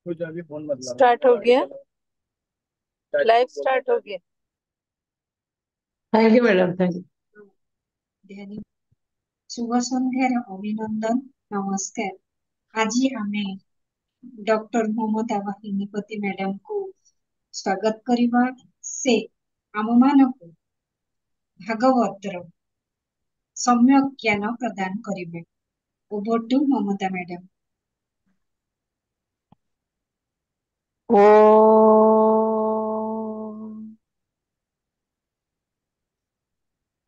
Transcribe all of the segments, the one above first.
Start हो गया। Live start हो गया। Thank you madam, thank you. ध्यानी शुभ सन्ध्यार अभिनंदन नमस्कार। आज आमे डॉक्टर ममता वाहिनीपति मैडम को स्वागत करिबा से आम मानक भागवतर सम्यक ज्ञान प्रदान करिबे। Over to Mamata madam. ओ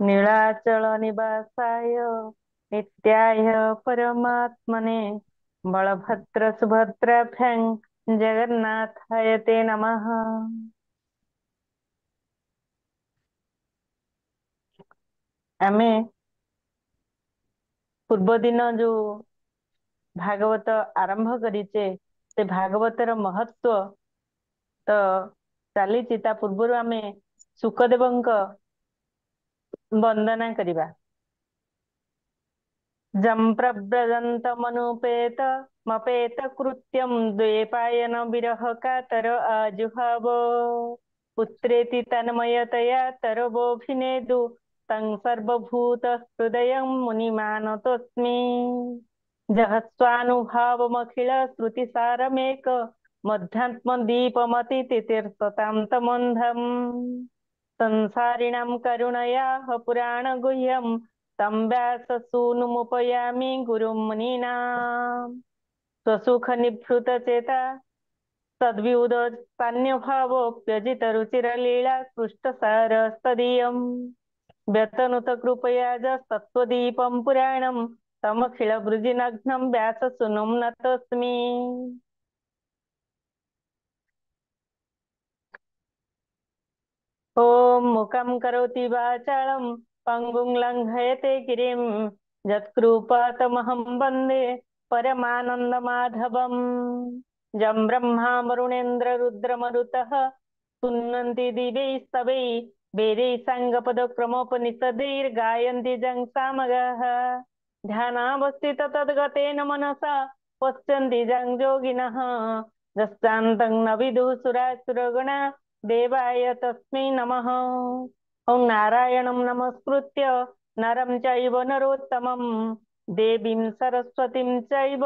नीलाचल निवासाय नित्याय परमात्मने बलभद्र सुभद्राभ्यां जगन्नाथाय ते नमः। आमे पूर्व दिन जो भागवत आरंभ करिचे से भागवतर महत्व तो चली पूर्व आमे सुखदेवंक वंदना करिबा। जं प्रव्रजन्तमनुपेत मपेत कृत्यं द्वैपायन विरह कातर आजुहाव पुत्रेति तन्मयतया तरवोऽभिनेदु तं सर्वभूत हृदयं मुनिमानतोऽस्मि। जहस्वानुभावमखिल श्रुतिसारमेक मध्यात्मदीपमतितीर्थतां तमन्धम् संसारिणां करुणयाः पुराणगुह्यं तं व्याससूनुमुपयामि गुरुं मुनीनां स्वसुखनिभृतचेता तद्विउदपान्यभावोऽप्यजितरुचिरलीला कृष्टसारस्तदीयम् व्यतनुतकृपया तत्त्वदीपं पुराणं तमखिलभृजिनग्नं व्याससूनुं नतोऽस्मि। ॐ मुखं करोति वाचालं पङ्गुं लङ्घयते गिरिं यत्कृपातमहं वन्दे परमानन्दमाधवम्। जं ब्रह्मा वरुणेन्द्ररुद्रमरुतः तुन्नन्ति दिवैस्तवै वेदैः साङ्गपदक्रमोपनिषदैर्गायन्ति जं सामगाः ध्यानावस्थित तद्गतेन मनसा पश्यन्ति जं योगिनः यस्यान्तं न विदुः सुरासुरगणा देवाय तस्मै नमः। ॐ नारायणं नमस्कृत्य नरं चैव नरोत्तमं देवीं सरस्वतीं चैव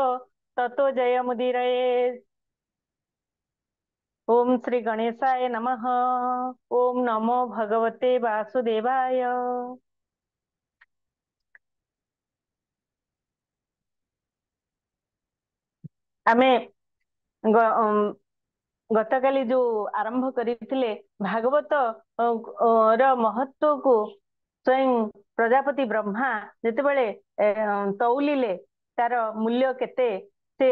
ततो जयमुदीरयेत्। ओम श्री गणेशाय नमः। ओम नमो भगवते वासुदेवाय। आमे गतकाली जो आरंभ करथिले भागवत र महत्व को स्वयं प्रजापति ब्रह्मा जेतेबेले तौलिले तार मूल्य केते से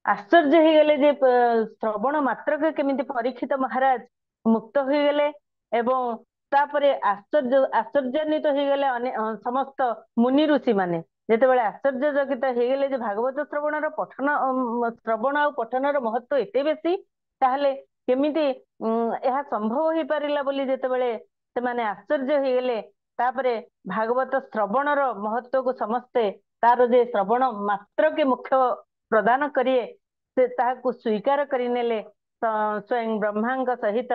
आश्चर्य हो गले जे श्रवण मात्र के केमिति परीक्षित महाराज मुक्त हो गले एवं तापरे आश्चर्यान्वित हो गले समस्त मुनि ऋषि माने जेतेबेले आश्चर्यचकित हो गले जे भागवत श्रवणर पठन श्रवण आ पठनर महत्व एते बेसी ताहले केमिति यह संभव हो पारिला बोली जेतेबेले से माने आश्चर्य हो गले तापरे भागवत श्रवणर महत्व को समस्ते तार जे श्रवण मात्र के मुख्य प्रदान करिए से ताहाକୁ स्वीकार करिनेले स्वयं ब्रह्मांक सहित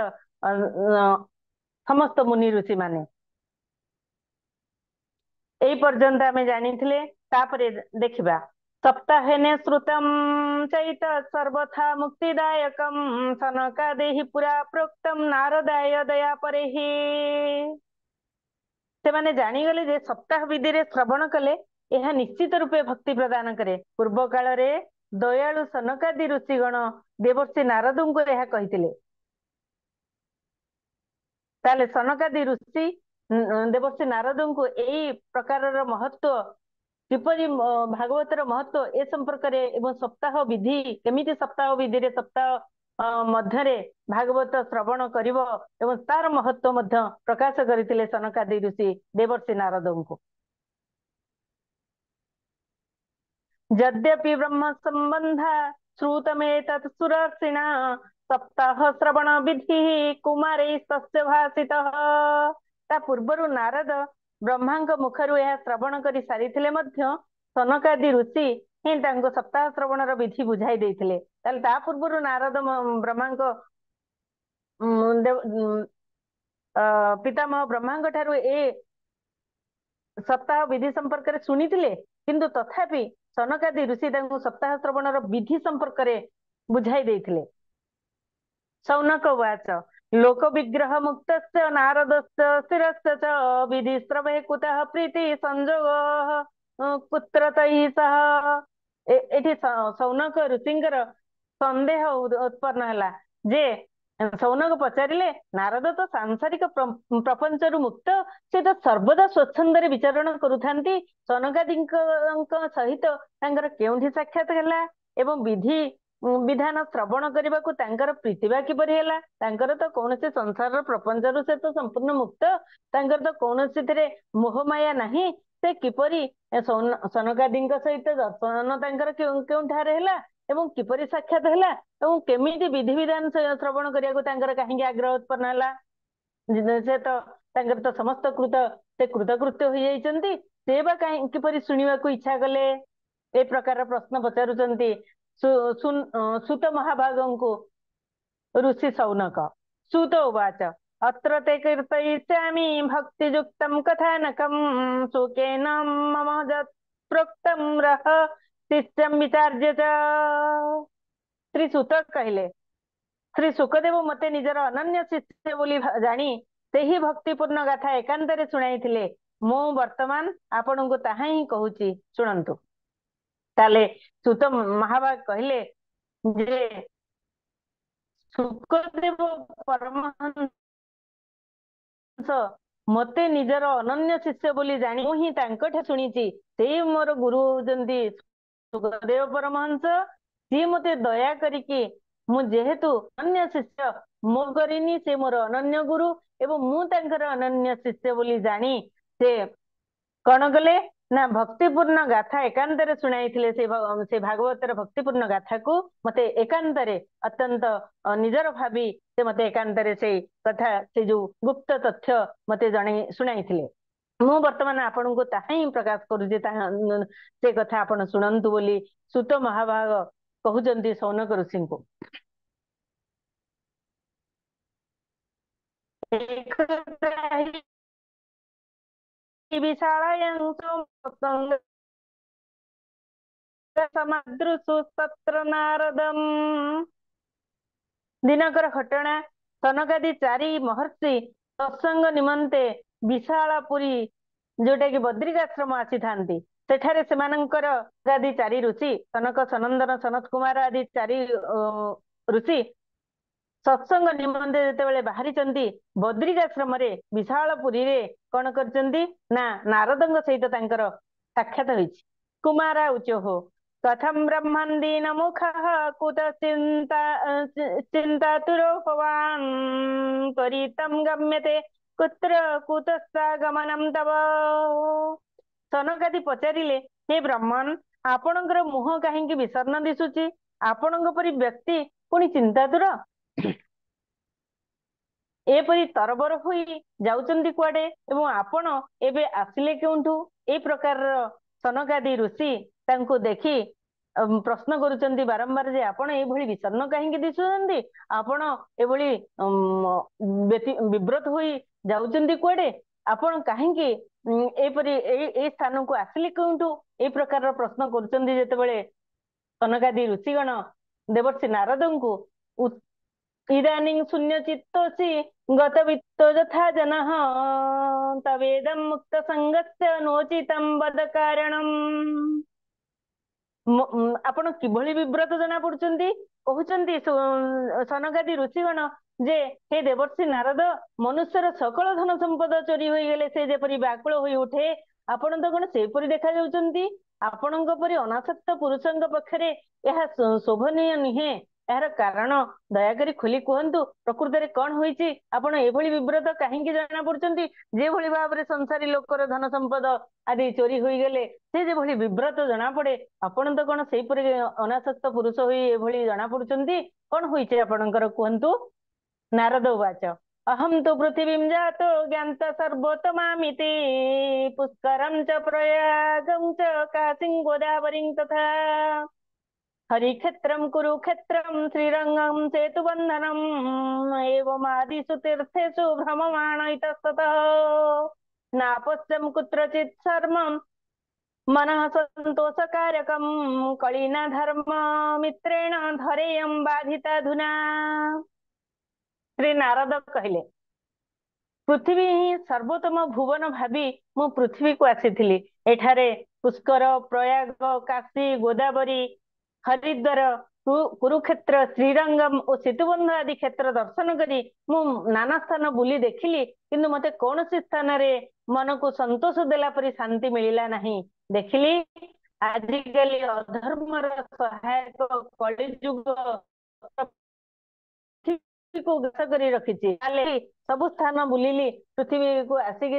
समस्त मुनि ऋषि माने एई पर्यंत आमे जानिथिले। तापरे देखिबा सप्ताहेने श्रुतम चैत सर्वथा मुक्तिदायकम सनकादेहि पुरा प्रोक्तम नारदाय दया परेहि। से माने जानिगले जे सप्ताह विधि रे श्रवण कले यह निश्चित रूपे भक्ति प्रदान करे। पूर्व काल रे दयालु सनकादि ऋषिगण देवर्षि नारदଙ୍କୁ ଏହା କହିଥିଲେ। ताले सनकादि ऋषि देवर्षि नारदଙ୍କୁ एई प्रकारर महत्व किपरि भागवतर महत्व ए संपर्क रे एवं सप्ताह विधि केमिति सप्ताह विधि रे सप्ताह मध्यरे भागवत श्रवण करिवो एवं तार महत्व मध्य प्रकाश करिथिले सनकादि ऋषि देवर्षि नारदଙ୍କୁ। यद्यपि ब्रह्म संबंधा श्रुतमेतत् सुरर्षिणा सप्ताह श्रवण विधि कुमारै तस्य भाषितः। ता पूर्वरु नारद ब्रह्मांक मुखरु यह श्रवण करि सारिथिले मध्य सनकादि ऋषि ହିଁ ତାଙ୍କୁ ସପ୍ତାହ ଶ୍ରବଣର ବିଧି ବୁଝାଇ ଦେଇଥିଲେ। ତାହେଲେ ତା ପୂର୍ବରୁ ନାରଦ ବ୍ରହ୍ମାଙ୍କ ପିତାମହ ବ୍ରହ୍ମାଙ୍କ ଠାରୁ ଏ ସପ୍ତାହ ବିଧି ସମ୍ପର୍କରେ ଶୁଣିଥିଲେ, କିନ୍ତୁ ତଥାପି ସନକାଦି ଋଷି ତାଙ୍କୁ ସପ୍ତାହ ଶ୍ରବଣର ବିଧି ସମ୍ପର୍କରେ ବୁଝାଇ ଦେଇଥିଲେ। ସୌନକ ଉବାଚ ଲୋକ ବିଗ୍ରହ ମୁକ୍ତସ୍ୟ ନାରଦସ୍ୟ ସ୍ଥିରସ୍ୟ च विधिस्रवे कुतः प्रीति संजोग कुत्र तैः सह। एठी सौनक ऋषिଙ୍କର ସନ୍ଦେହ ଉତ୍ପନ୍ନ ହେଲା ଯେ ସୌନକ ପଚାରିଲେ ନାରଦ ତ ସାଂସାରିକ ପ୍ରପଞ୍ଚରୁ ମୁକ୍ତ, ସେ ତ ସର୍ବଦା ସ୍ୱଚ୍ଛନ୍ଦରେ ବିଚରଣ କରୁଥାନ୍ତି, ସନକାଦିଙ୍କ ସହିତ ତାଙ୍କର କେଉଁଠି ସାକ୍ଷାତ ହେଲା ଏବଂ ବିଧି ବିଧାନ ଶ୍ରବଣ କରିବାକୁ ତାଙ୍କର ପ୍ରୀତି ବା କିପରି ହେଲା? ତାଙ୍କର ତ କୌଣସି ସଂସାରର ପ୍ରପଞ୍ଚରୁ ସେ ତ ସମ୍ପୂର୍ଣ୍ଣ ମୁକ୍ତ, ତାଙ୍କର ତ କୌଣସିଥିରେ ମୋହମାୟା ନାହିଁ, ସେ କିପରି ସନକାଦିଙ୍କ ସହିତ ଦର୍ଶନ ତାଙ୍କର କେଉଁଠାରେ ହେଲା ଏବଂ କିପରି ସାକ୍ଷାତ ହେଲା ଏବଂ କେମିତି ବିଧିବିଧାନ ଶ୍ରବଣ କରିବାକୁ ତାଙ୍କର କାହିଁକି ଆଗ୍ରହ ଉତ୍ପନ୍ନ ହେଲା? ସେ ତ ତାଙ୍କର ତ ସମସ୍ତ ସେ କୃତକୃତ୍ୟ ହୋଇଯାଇଛନ୍ତି, ସେ ବା କିପରି ଶୁଣିବାକୁ ଇଚ୍ଛା କଲେ? ଏ ପ୍ରକାର ପ୍ରଶ୍ନ ପଚାରୁଛନ୍ତି ସୁତ ମହାଭାଗଙ୍କୁ ऋषि सौनक। सुत उवाच अत्र ते कीर्तयिष्यामि भक्तियुक्तं कथानकं सुकेन मम प्रोक्तं रह शिष्यं विचार्य च। श्री सुत कहले श्री सुखदेव मते निजर अनन्य शिष्य बोली जानी सेही भक्तिपूर्ण गाथा एकांतरे शुणाइथिले, मु वर्तमान आपनकु ताहा ही कहूची शुणंतु। ताले सुत महाभाग कहले जे सुखदेव परमहंस मते निजर अनन्य शिष्य बोली जानी मु ही तांकठे शुणीची, से मोर गुरु जंती सुखदेव परमहंस, सी मते दया करिकी मु जेहेतु अनन्य शिष्य मो करिनी, से मोर अनन्य गुरु एवं मु तांकर अनन्य शिष्य बोली जानी से कौन कले ना भक्तिपूर्ण गाथा एकांतरे शुणाइथिले। से भागवतर भक्तिपूर्ण गाथा को मते एकांतरे अत्यंत निजर भावी से मते एकांतरे से कथा से जो गुप्त तथ्य मते जणे शुणाइथिले। मु वर्तमान आपनको ताहा ही प्रकाश करूची, से कथा आपण शुणंतु बोली सुत महाभाग कहउचंती सौनक ऋषि को। विशालायां समादृशु तत्र नारदम। दिनकर घटना सनकादि चारि महर्षि सत्संग निमंते विशालापुरी जोटा कि बद्रिकाश्रम आसी थांती, सेठारे सेमानंकर आदि चारि ऋषि सनक सनंदन सनत कुमार आदि चारि ऋषि सत्संग निमंते जेतेबेले बाहरी चंती बद्रिकाश्रम रे विशालपुरी रे कौन करचंती ना नारदंग सहित तांकर साक्षात होइछि। कुमारा उचोह कथम ब्रह्मन् दीन मुखः कुत चिन्तातुरो भवान् परितं गम्यते कुत्र कुतस्तागमनं तव। सनकादि पचारिले हे ब्रह्मन्, आपणकर मुह काहींकि विषण्ण दिसुछि, आपणଙ୍କ परि व्यक्ति पुणी चिंतातुर एपरी तरबर होई जाउचंदी कुआडे एवं आपण एबे आसिले केउंठु? ए प्रकार सनकादि ऋषि तांको देखि प्रश्न करुचंदी बारंबार जे आपण ए भली विषण्ण काहींकि दिसुचंदी, आपण ए भली विब्रत होई जाउचंदी कुआडे, आपण काहींकि एपरी ए स्थान को आसिले केउंठु? ए प्रकार प्रश्न करुचंदी जेतेबेले सनकादि ऋषिगण देवर्षि नारदंकु इदानीं शून्य चित्तोसि गत वित्तो यथा जनः तवेदं मुक्त संगस्य नोचितं वद कारणम्। आपण किभଳି विव्रत जना पड़ुचंदी कहउचंदी सनकादि ऋषिगण जे हे देवर्षि नारद, मनुष्यर सकल धन संपद चोरी होई गेले से जेपरि व्याकुल होई उठे, आपण तो कोन सेपरि देखा जाउचंदी? आपणଙ୍କ परि अनासक्त पुरुषଙ୍କ पक्षरे ଏହା शोभनीय नुहे, यार कारण दयाकरी खोली कहतु प्रकृत रे कौन होईची? आपण एभली विव्रत काहींकि जाना पड़ुचंदी? जे भली भाबरे संसारी लोकर धन संपद आदि चोरी होई गेले से जे भली विव्रत जाना पड़े, आपण तो कोन सेपरि अनासक्त पुरुष होई एभली जाना पड़ुचंदी? कौन होईची आपणकर कहतु? नारद उवाच अहम तो पृथिवीं जातो ज्ञात सर्वोत्तमामिति पुष्करं च प्रयागं च काशीं गोदावरीं तथा हरिक्षेत्रं कुरुक्षेत्रं श्रीरंगं सेतुबन्धनम् एवमादिषु तीर्थेषु भ्रममाण इतस्ततः नापश्यं कुत्रचित् सर्वं मनः सन्तोषकारकं कलिना धर्म मित्रेण धरेयं बाधिताधुना। श्री नारद कहले पृथ्वी ही सर्वोत्तम भुवन भावी मु पृथ्वी को आसीथिली। एठारे पुष्कर प्रयाग काशी गोदावरी हरिद्वार कुरुक्षेत्र श्रीरंगम और सेतुबंध आदि क्षेत्र दर्शन करी मु नाना स्थान बुली देखिली किंतु मते कौनसी स्थान रे मन को संतोष देला परी शांति मिलिला नहीं। देखिली आजिकली अधर्मर सहायक कलि जुग को ग्रस करी रखिछि। सब स्थान बुलिली पृथ्वी को आसिक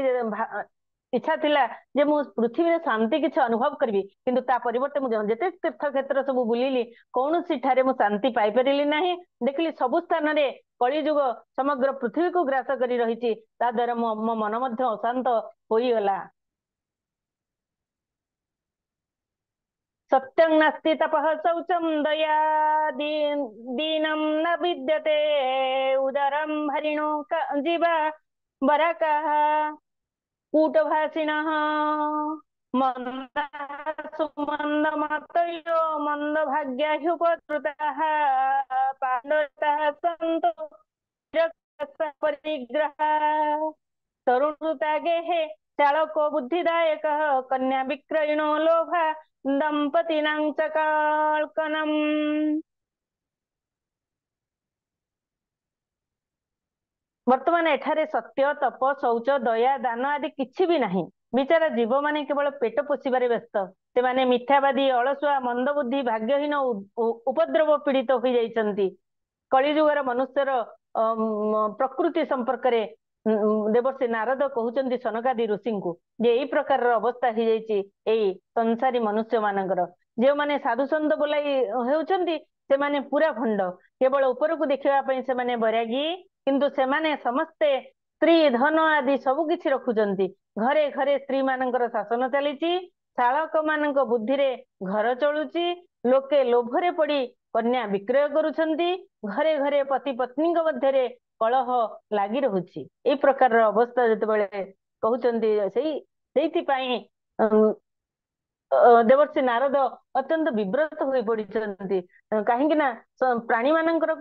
इच्छा थिला जे मु पृथ्वी रे शांति किछ अनुभव करबी किंतु ता परिवर्ते मु जते तीर्थ क्षेत्र सब बुलिली कौनसी ठारे मु शांति पाई परिली नाही। देखली सब स्थान रे कलि जुग समग्र पृथ्वी को ग्रास करी रहिछि ता द्वारा मो मन मध्य अशांत होई गला। सत्यं नास्ति तपः शौचं दया दीनं न विद्यते उदरं हरिणो जीवा बरकाः कूटभाषिणः मन्दाः सुमन्दमतयो मन्दभाग्या ह्युपद्रुताः पाण्डवताः सन्तो परिग्रहाः तरुणता गेहे चालको बुद्धिदायकः कन्या विक्रयिणो लोभा दंपतीनां च काल्कनम्। वर्तमान एठारे सत्य तप शौच दया दान आदि किछि भी नहीं। बिचारा जीव माने केवल पेट पोषिबारे व्यस्त से माने मिथ्यावादी अलसुआ मंदबुद्धि भाग्यहीन उपद्रव पीड़ित हो जाइछन्ति। कलिजुगर मनुष्यर प्रकृति संपर्क रे देवर्षि नारद कहउचंती सनकादि ऋषि को जे एई प्रकार अवस्था हो जाइछि एई संसारी मनुष्य मानकर जे माने साधु संत बोलाई हेउचंती से माने पूरा भंड केवल ऊपर को देखिबा पई से माने बैरागी किंतु से माने समस्ते स्त्री धन आदि सब किछि रखुचंती। घरे घरे स्त्री मानकर शासन चलीछि शालक मानक बुद्धि रे घर चलुछि लोके लोभरे पड़ी कन्या विक्रय करुछंती घरे घरे पति पत्नी मध्य कलह लगी रहुछि। ए प्रकार अवस्था जतबेले कहउचंती सेहि पई देवर्षि नारद अत्यंत विव्रत होई पड़िछंती काहेकि ना प्राणी मानकर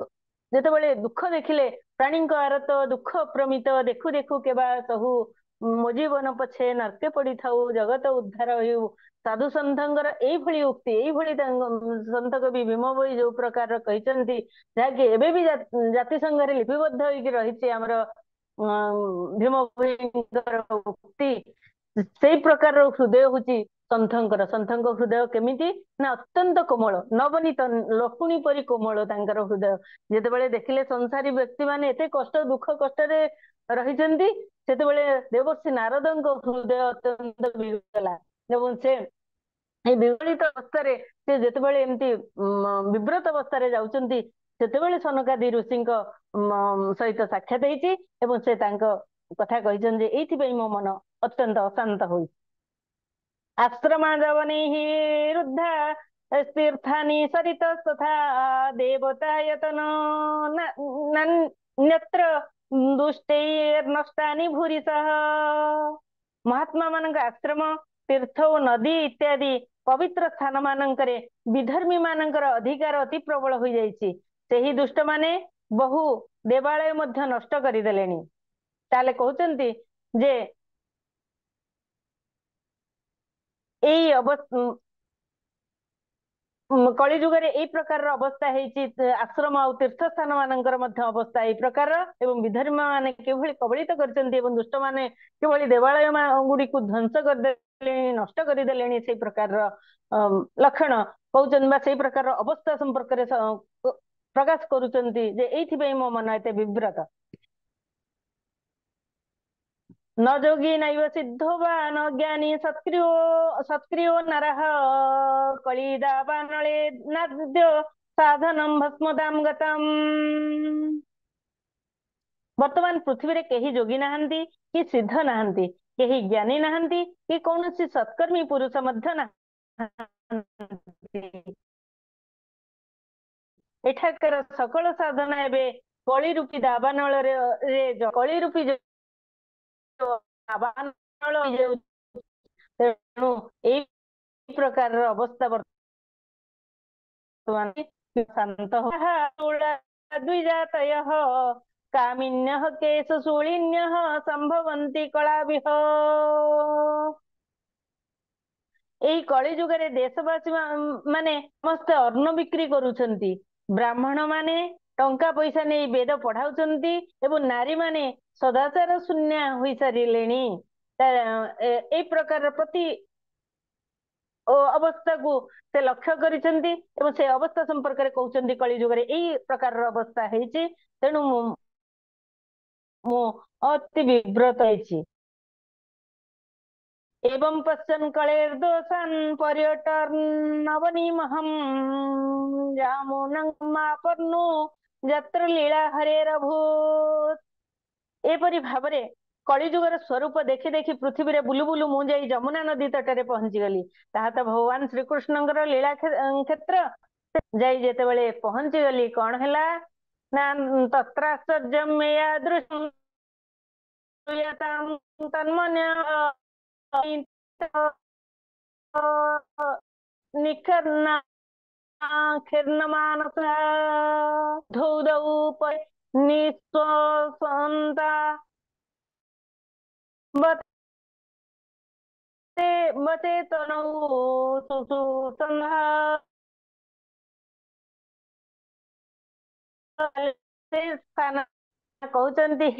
जतबेले दुख देखिले प्राणी आरत दुख प्रमित देखु देखु केबा सहु मो जीवन पछे नरके पड़ी थाउ जगत उद्धार हो साधु सन्थंकर एई भली उक्ति एई भली संत कवि भीम भोई जो प्रकार कहिसंती जाके एबे भी जाति संघ रे लिपिबद्ध होई रहिछि हमर भीम भोईंकर उक्ति सेई प्रकार हृदय होछि संथंकर। संथंक हृदय केमिति ना अत्यंत कोमल नवनीत लकुणी परी कोमल तांकर हृदय। जेतेबेले देखिले संसारी व्यक्ति माने एते कष्ट दुख कष्ट रे रहिसंती सेतेबेले देवर्षि नारदଙ୍କ हृदय अत्यंत विगला एवं से विगलित अवस्था से जेतेबेले एमती विव्रत अवस्था जाउचंती सेतेबेले सनकादि ऋषिଙ୍କ सहित साक्षात हेछि एवं से तांको कथा कहिसन जे एथि पई मो मन अत्यंत अशांत होई। आश्रमा जवनिहि रुद्धा तीर्थानि सरितस्तथा देवतायतन नन्यत्र दुष्टैर्नष्टानि भूरिशः। महात्मा मानक आश्रम तीर्थ और नदी इत्यादि पवित्र स्थान मानकरे विधर्मी मानकर अधिकार अति प्रबल हो जाइछि। सेही दुष्ट माने बहु देवालय मध्य नष्ट करिदेलेनी। ताले कहउचंती जे एई कलिजुगरे एई प्रकार अवस्था हेछि आश्रम और तीर्थ स्थान मानकर मध्य अवस्था एई प्रकार एवं विधर्म माने केभଳି कबलित करचंती एवं दुष्ट माने केभଳି देवालय गुडी को ध्वंस कर देलेनी नष्ट कर देलेनी सेई प्रकार लक्षण कहउचन बा सेई प्रकार अवस्था संपर्क रे प्रकाश करूचंती जे एथि पई मो मन एते विव्रत। न जोगी नैव सिद्धो वा न ज्ञानी सत्क्रियो नरः कलिदावानले नाद्यो साधनं भस्मदां गतम्। ବର୍ତ୍ତମାନ ପୃଥିବୀରେ କେହି ଯୋଗୀ ନାହାନ୍ତି କି ସିଦ୍ଧ ନାହାନ୍ତି, କେହି ଜ୍ଞାନୀ ନାହାନ୍ତି କି କୌଣସି ସତ୍କର୍ମୀ ପୁରୁଷ ମଧ୍ୟ ନାହାନ୍ତି। ଏଠାକାର ସକଳ ସାଧନା ଏବେ କଳି ରୂପୀ ଦାବାନଳରେ କଳି ରୂପୀ ଦାବାନଳ ହେଇଯାଉଛି। ତେଣୁ ଏଇ ପ୍ରକାରର ଅବସ୍ଥା ବର୍ତ୍ତମାନ ଶାନ୍ତ ଦ୍विजाତୟଃ कामिन्यः केशशूलिन्यः संभवन्ति कलाभिः। ଏଇ କଳି ଯୁଗରେ ଦେଶବାସୀ ମାନେ ସମସ୍ତେ ଅନ୍ନ ବିକ୍ରି କରୁଛନ୍ତି। ବ୍ରାହ୍ମଣ ମାନେ ଟଙ୍କା ପଇସା ନେଇ ବେଦ ପଢାଉଛନ୍ତି ଏବଂ ନାରୀ ମାନେ ସଦାଚାର ଶୂନ୍ୟ ହୋଇସାରିଲେଣି। ଏଇ ପ୍ରକାର ପ୍ରତି ଅବସ୍ଥାକୁ ସେ ଲକ୍ଷ୍ୟ କରିଛନ୍ତି ଏବଂ ସେ ଅବସ୍ଥା ସମ୍ପର୍କରେ କହୁଛନ୍ତି କଳି ଯୁଗରେ ଏଇ ପ୍ରକାରର ଅବସ୍ଥା ହେଇଛି। ତେଣୁ ମୁଁ ଅତି ବିବ୍ରତ ହେଇଛି। एवं पश्यन् कलेर्दोषान् पर्यटर्नवनीमहं यामुनमापन्नु यत्र लीला हरेरभूत्। एपरि भाବରେ କଳିଯୁଗର ସ୍ୱରୂପ ଦେଖି ଦେଖି ପୃଥିବୀରେ ବୁଲୁ ବୁଲୁ ମୁଁ ଯାଇ ଯମୁନା ନଦୀ ତଟରେ ପହଞ୍ଚିଗଲି। ତାହା ତ ଭଗବାନ ଶ୍ରୀକୃଷ୍ଣଙ୍କର ଲୀଳା କ୍ଷେତ୍ର। ଯାଇ ଯେତେବେଳେ ପହଞ୍ଚିଗଲି କଣ ହେଲା ନା ତତ୍ରାଶ୍ଚର୍ଯ୍ୟଂ ମେୟା ଦୃଶ୍ୟଂ ତନ୍ମନ୍ୟ निखिर्नमानसा धौदौ निःश्वसन्ता बचेतनौ सुसुसन्धा से स्थान କହୁଛନ୍ତି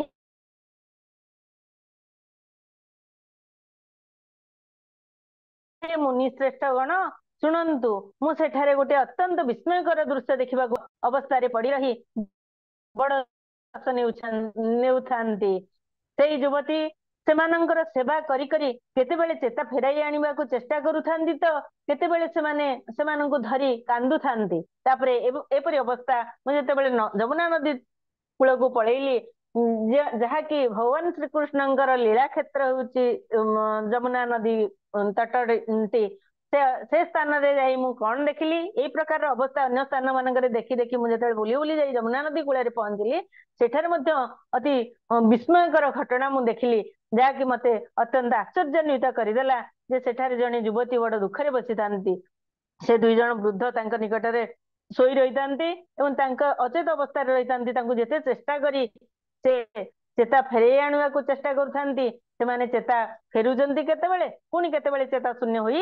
मुनि श्रेष्ठ गण ଶୁଣନ୍ତୁ, ମୁଁ ସେଠାରେ ଗୋଟେ ଅତ୍ୟନ୍ତ ବିସ୍ମୟକର ଦୃଶ୍ୟ ଦେଖିବାକୁ ଅବସ୍ଥାରେ ପଡି ରହି ବଡ ନେଉଥାନ୍ତି। ସେଇ ଯୁବତୀ ସେମାନଙ୍କର ସେବା କରି କରି କେତେବେଳେ ଚେତା ଫେରାଇ ଆଣିବାକୁ ଚେଷ୍ଟା କରୁଥାନ୍ତି ତ କେତେବେଳେ ସେମାନଙ୍କୁ ଧରି କାନ୍ଦୁଥାନ୍ତି। ତାପରେ ଏପରି ଅବସ୍ଥା ମୁଁ ଯେତେବେଳେ ଯମୁନା ନଦୀ କୂଳକୁ ପଳେଇଲି, ଯାହାକି ଭଗବାନ ଶ୍ରୀକୃଷ୍ଣଙ୍କର ଲୀଳା କ୍ଷେତ୍ର ହଉଛି ଯମୁନା ନଦୀ ତଟଟି। ସେ ସ୍ଥାନରେ ଯାଇ ମୁଁ କଣ ଦେଖିଲି, ଏଇ ପ୍ରକାରର ଅବସ୍ଥା ଅନ୍ୟ ସ୍ଥାନ ମାନଙ୍କରେ ଦେଖି ଦେଖି ମୁଁ ଯେତେବେଳେ ବୁଲି ବୁଲି ଯାଇ ଯମୁନା ନଦୀ କୂଳରେ ପହଞ୍ଚିଲି, ସେଠାରେ ମଧ୍ୟ ଅତି ବିସ୍ମୟକର ଘଟଣା ମୁଁ ଦେଖିଲି, ଯାହାକି ମତେ ଅତ୍ୟନ୍ତ ଆଶ୍ଚର୍ଯ୍ୟାନ୍ୱିତ କରିଦେଲା ଯେ ସେଠାରେ ଜଣେ ଯୁବତୀ ବଡ ଦୁଃଖରେ ବସିଥାନ୍ତି। ସେ ଦୁଇ ଜଣ ବୃଦ୍ଧ ତାଙ୍କ ନିକଟରେ ଶୋଇ ରହିଥାନ୍ତି ଏବଂ ତାଙ୍କ ଅଚେତ ଅବସ୍ଥାରେ ରହିଥାନ୍ତି। ତାଙ୍କୁ ଯେତେ ଚେଷ୍ଟା କରି ସେ ଚେତା ଫେରେଇ ଆଣିବାକୁ ଚେଷ୍ଟା କରୁଥାନ୍ତି, ସେମାନେ ଚେତା ଫେରୁଛନ୍ତି କେତେବେଳେ, ପୁଣି କେତେବେଳେ ଚେତା ଶୂନ୍ୟ ହୋଇ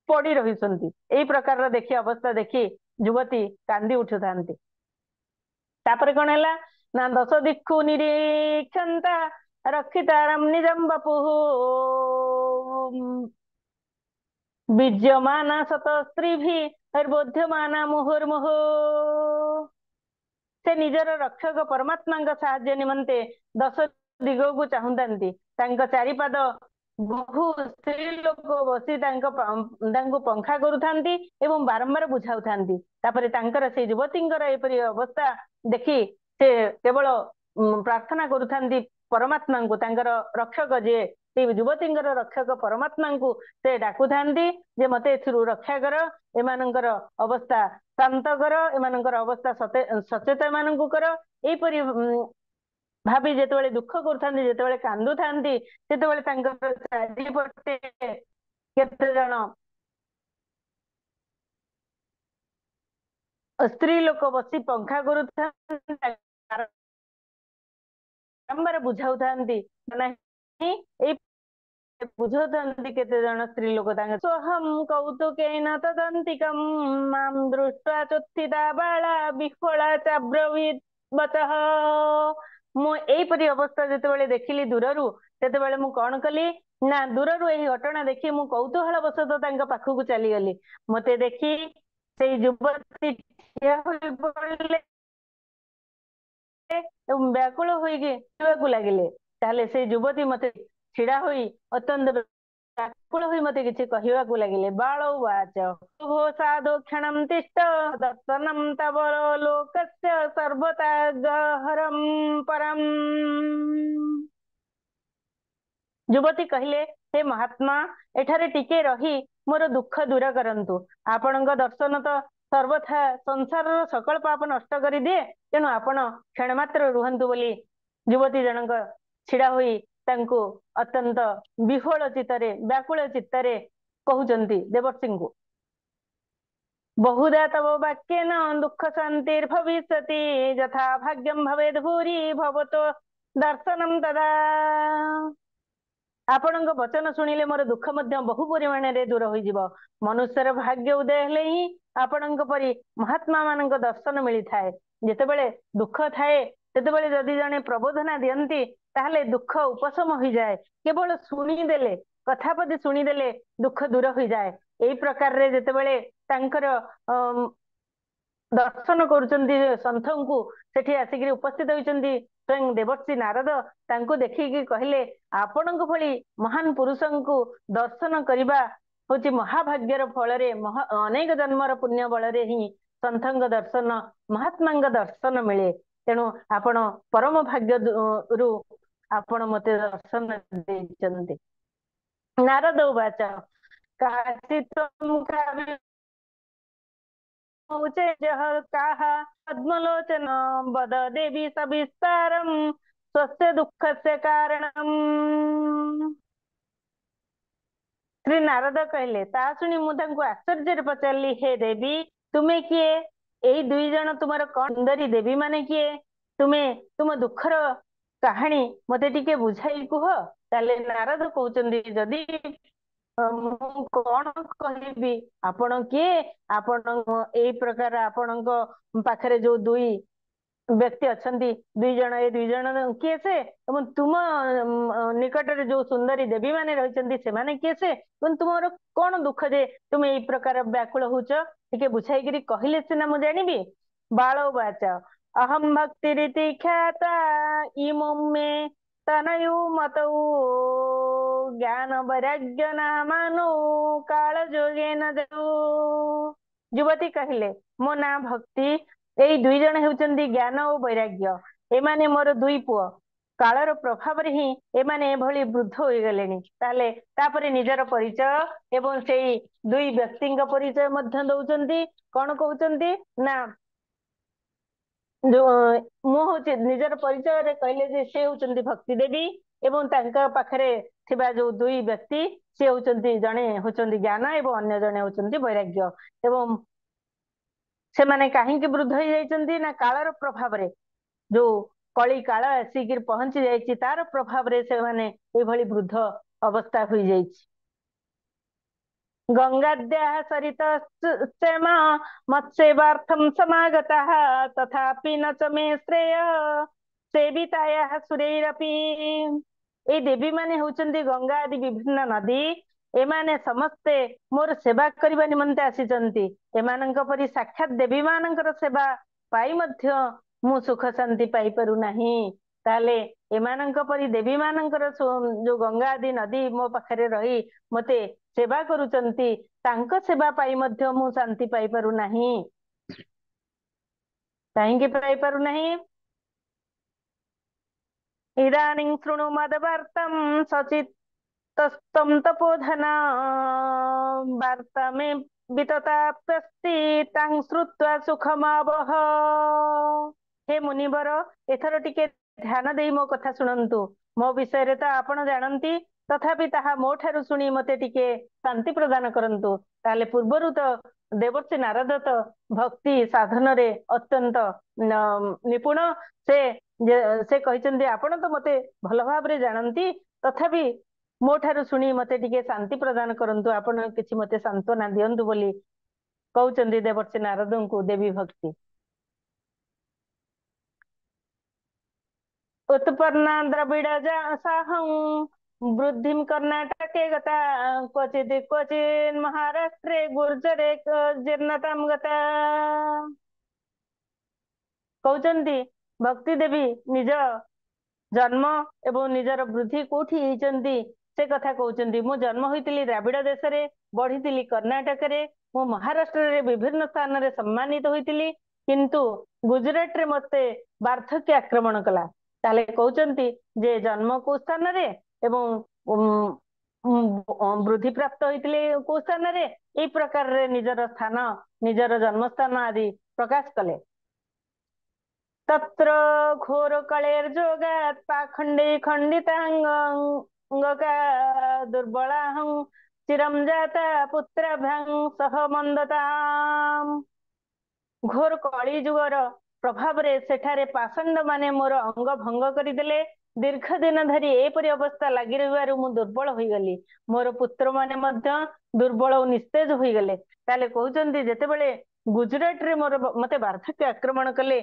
ପଡି ରହିଛନ୍ତି। ଏଇ ପ୍ରକାରର ଅବସ୍ଥା ଦେଖି ଯୁବତୀ କାନ୍ଦି ଉଠୁଥାନ୍ତି। ତାପରେ କଣ ହେଲା ନା ଦଶ ଦିକ୍ଷୁ ନିରୀକ୍ଷନ୍ତା ରକ୍ଷିତାରମ୍ ନିଜମ୍ ବପୁଃ ବିଜ୍ୟମାନା ଶତ ସ୍ତ୍ରୀଭିଃ ବୋଧ୍ୟମାନା ମୁହୁର୍ମୁହୁଃ। ସେ ନିଜର ରକ୍ଷକ ପରମାତ୍ମାଙ୍କ ସାହାଯ୍ୟ ନିମନ୍ତେ 10 ଦିଗକୁ ଚାହୁଁଥାନ୍ତି। ତାଙ୍କ ଚାରିପାଦ ବହୁ ସ୍ତ୍ରୀ ଲୋକ ବସି ତାଙ୍କୁ ପଙ୍ଖା କରୁଥାନ୍ତି ଏବଂ ବାରମ୍ବାର ବୁଝାଉଥାନ୍ତି। ତାପରେ ତାଙ୍କର ସେଇ ଯୁବତୀଙ୍କର ଏପରି ଅବସ୍ଥା ଦେଖି ସେ କେବଳ ପ୍ରାର୍ଥନା କରୁଥାନ୍ତି ପରମାତ୍ମାଙ୍କୁ, ତାଙ୍କର ରକ୍ଷକ ଯିଏ ସେଇ ଯୁବତୀଙ୍କର ରକ୍ଷକ ପରମାତ୍ମାଙ୍କୁ ସେ ଡାକୁଥାନ୍ତି ଯେ ମତେ ଏଥିରୁ ରକ୍ଷା କର, ଏମାନଙ୍କର ଅବସ୍ଥା ଶାନ୍ତ କର, ଏମାନଙ୍କର ଅବସ୍ଥା ସଚେତ ଏମାନଙ୍କୁ କର। ଏଇପରି ଭାବି ଯେତେବେଳେ ଦୁଃଖ କରୁଥାନ୍ତି, ଯେତେବେଳେ କାନ୍ଦୁଥାନ୍ତି, ସେତେବେଳେ ତାଙ୍କର ଚାରିପଟେ କେତେ ଜଣ ସ୍ତ୍ରୀ ଲୋକ ବସି ପଙ୍ଖା କରୁଥାନ୍ତି, ବାରମ୍ବାର ବୁଝାଉଥାନ୍ତି ନାହିଁ। ଏଇ ବୁଝାଉଥାନ୍ତି କେତେ ଜଣ ସ୍ତ୍ରୀ ଲୋକ ତାଙ୍କ ସ୍ୱହଂ କୌତୁକେନ ତଦନ୍ତିକଂ ମାଂ ଦୃଷ୍ଟ୍ୱା ଚୋତ୍ଥିତା ବାଳା ବିହ୍ୱଳା ଚାବ୍ରବୀତ୍ ବଚଃ। ମୁଁ ଏଇପରି ଅବସ୍ଥା ଯେତେବେଳେ ଦେଖିଲି ଦୂରରୁ, ସେତେବେଳେ ମୁଁ କଣ କଲି ନା ଦୂରରୁ ଏହି ଘଟଣା ଦେଖି ମୁଁ କୌତୁହଳ ବଶତଃ ତାଙ୍କ ପାଖକୁ ଚାଲିଗଲି। ମତେ ଦେଖି ସେଇ ଯୁବତୀ ଠିଆ ହୋଇ ପଡ଼ିଲେ ଏବଂ ବ୍ୟାକୁଳ ହୋଇକି ଲାଗିଲେ। ତାହେଲେ ସେଇ ଯୁବତୀ ମତେ ଛିଡା ହୋଇ ଅତ୍ୟନ୍ତ व्याकुल होई मते किछि कहिबाकू लागिले। बाळ उवाच भो साधु क्षणं तिष्ठ दर्शनं तव लोकस्य सर्वथा गहरं परम्। युवती कहले हे महात्मा एठारे टिके रही मोर दुख दूर करंतु। आपणଙ୍କ दर्शन तो सर्वथा संसार सकल पाप नष्ट कर दिए, तेणु आपण क्षण मात्र रुहंतु बोली युवती जनक छिड़ा होई तांको अत्यंत विह्वल चित्तरे व्याकुल चित्तरे कहउचंती देवर्षि को। बहुधा तव वाक्येन दुःख शान्तिर्भविष्यति यथा भाग्यं भवेद् भूरि भवतो दर्शनं तदा। आपणଙ୍କ वचन शुणिले मोर दुख मध्य बहु परिमाण रे दूर होई जिवो। मनुष्यर भाग्य उदय हेले ही आपणଙ୍କ परि महात्मा मानक दर्शन मिली थाए। जेतेबेले दुख थाए तेतेबेले जदि जने प्रबोधना दियंती ताहले दुख उपशम होई जाए। केवल शुणी देले कथापदि शुणी देले दुख दूर होई जाए। एई प्रकार रे जेतेबेले तांकर दर्शन करुचंदी संतଙ୍କୁ सेठी आसिक उपस्थित होइचंदी स्वयं देवर्षि नारद तांको देखिकी कहले आपणଙ୍କ भଳି महान पुरुषଙ୍କୁ दर्शन करिबा होची महाभाग्यर फल रे अनेक जन्मर पुण्य बल रे ही संतଙ୍କ दर्शन महात्माଙ୍କ दर्शन मिले। तेणु आपण परम भाग्य रु आपण मते दर्शन देइचंदी। नारद उवाच काचित्वं काव्य पद्मलोचन वद देवी सविस्तारं स्वस्य दुःखस्य कारणम्। श्री नारद कहले ता सुनी मु तांको आश्चर्य पचारली हे देवी तुमे किए एई दुई जन तुमर कौन सुंदरी देवी माने किए तुमे तुम दुखर कहानी मते टिके बुझाई कुह। ताले नारद कहउचंदी जदी मु कौन कहबी आपण किए आपण एई प्रकार आपणଙ୍କ पाखरे जो दुई व्यक्ति अछंती दुई जन ए दुई जन किए से एवं तुम निकट रे जो सुंदरी देवी माने रहिचंती से माने किए से तुमर कौन दुख जे तुम एई प्रकार व्याकुल होउच टिके बुझाई गिरी कहिले सिना मु जानिबी। बाळो वाच अहम भक्तिरिति ख्याता इमं मे तनयु मतौ ज्ञान वैराग्य नामानो काल जोगेन देउ। युवती कहले मो ना भक्ति एई दुई जन हेउचंदी ज्ञान और वैराग्य एमाने मोर दुई पुओ कालर प्रभाव रे ही एमाने एभली वृद्ध होई गलेनी। ताले तापरे निजर परिचय एवं सेई दुई व्यक्तिंग परिचय मध्य दउचंदी कोन कहउचंदी ना जो मु होचे निजर परिचय रे कहले जे से होचंदी भक्ति देवी एवं तांका पाखरे थिबा जो दुई व्यक्ति से होचंदी जणे होचंदी ज्ञान एवं अन्य जणे होचंदी वैराग्य। एवं से माने काहेकि वृद्ध होई जाइचंदी ना कालर प्रभाव रे जो कली काल आसिक पहुंची जाइची तार प्रभाव रे से माने ए भली वृद्ध अवस्था होई जाइची। गंगाद्याः सरितश्चेम मत्सेवार्थं समागतः तथापि न च मे श्रेय सेवितायाः सुरैरपि। ए देवी माने होचंदी गंगा आदि विभिन्न नदी एमाने समस्ते मोर सेवा करबा निमंते आसीचंती। एमानंक परि साक्षात देवी मानंकर सेवा पाई मध्य मु सुख शांति पाई पारु नाही। ताले एमानंक परि देवी मानंकर जो गंगा आदि नदी मो पाखरे रही मते सेवा करुचंती तांको सेवा पाई मध्य मु शांति पाई पारु नाही। काहेकि पाई पारु नाही इदानीं शृणु मदवार्तं सचित्तस्तं तपोधना वार्ता मे वितताप्यस्ति तां श्रुत्वा सुखमावह। हे मुनिवर एथर टिके ध्यान देई मो कथा सुनंतु। मो विषय रे तो आपण जानंती तथापि ताहा मो ठारु सुनी मते टिके शांति प्रदान करंतु। ताले पूर्वरु तो देवर्षि नारद तो भक्ति साधन रे अत्यंत निपुण से कहिचंदी आपण तो मते भल भाव रे जानंती तथापि मो ठारु सुनी मते टिके शांति प्रदान करंतु आपण किछि मते सांत्वना दियंतु बोली कहउचंदी देवर्षि नारदंकु देवी भक्ति। उत्पन्ना द्रविड़ साहं वृद्धिं कर्णाटके गता क्वचित् महाराष्ट्रे गुर्जरे जीर्णतां गता। कहउचंदी भक्ति देवी निज जन्म एवं निजर वृद्धि कोठी हेचंदी से कथा कहउचंदी मु जन्म होइतिली द्राविड़ देश रे बढ़ितिली कर्नाटक रे मु महाराष्ट्र रे विभिन्न स्थान रे सम्मानित होइतिली किंतु गुजरात रे मते वार्धक्य आक्रमण कला ताले कहउचंती जे जन्म को स्थान रे एवं वृद्धि प्राप्त होइतिले को स्थान रे एई प्रकार रे निजर स्थान निजर जन्म स्थान आदि प्रकाश कले तत्र घोर कलेर जोगात पाखंडे खंडितांगका दुर्बलाहं चिरम जाता पुत्रभ्यां सह मंदताम घोर कली जुगर प्रभाव रे सेठारे पाषंड माने मोर अंग भंग करिदेले दीर्घ दिन धरी एपरि अवस्था लागि रहिबारु मु दुर्बल होई गली मोर पुत्र माने मध्य दुर्बल और निस्तेज होई गले ताले कहउचंदी जेतेबेले गुजरात रे मोर मते वार्धक्य आक्रमण कले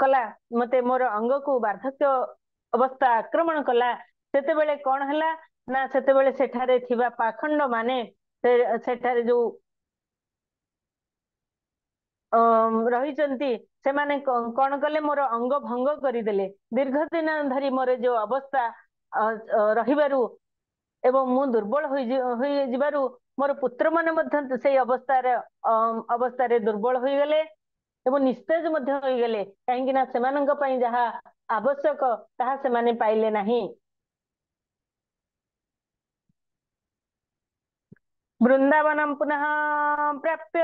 कला मते मोर अंग को वार्धक्य अवस्था आक्रमण कला सेतेबेले कोन हला ना सेतेबेले सेठारे थिबा पाखंड माने सेठारे जो रही सेमाने कौन कले मोर अंग भंग करदेले दीर्घ दिन धरी मोर जो अवस्था रहिबारु एवं मु दुर्बल होई जिबारु मोर पुत्र माने मध्य से अवस्था रे दुर्बल होई गले एवं निस्तेज मध्य होई गले काहेकि ना सेमानंक पई जहा आवश्यक ताहा सेमाने पाइले नाही वृंदावनम पुनः प्राप्य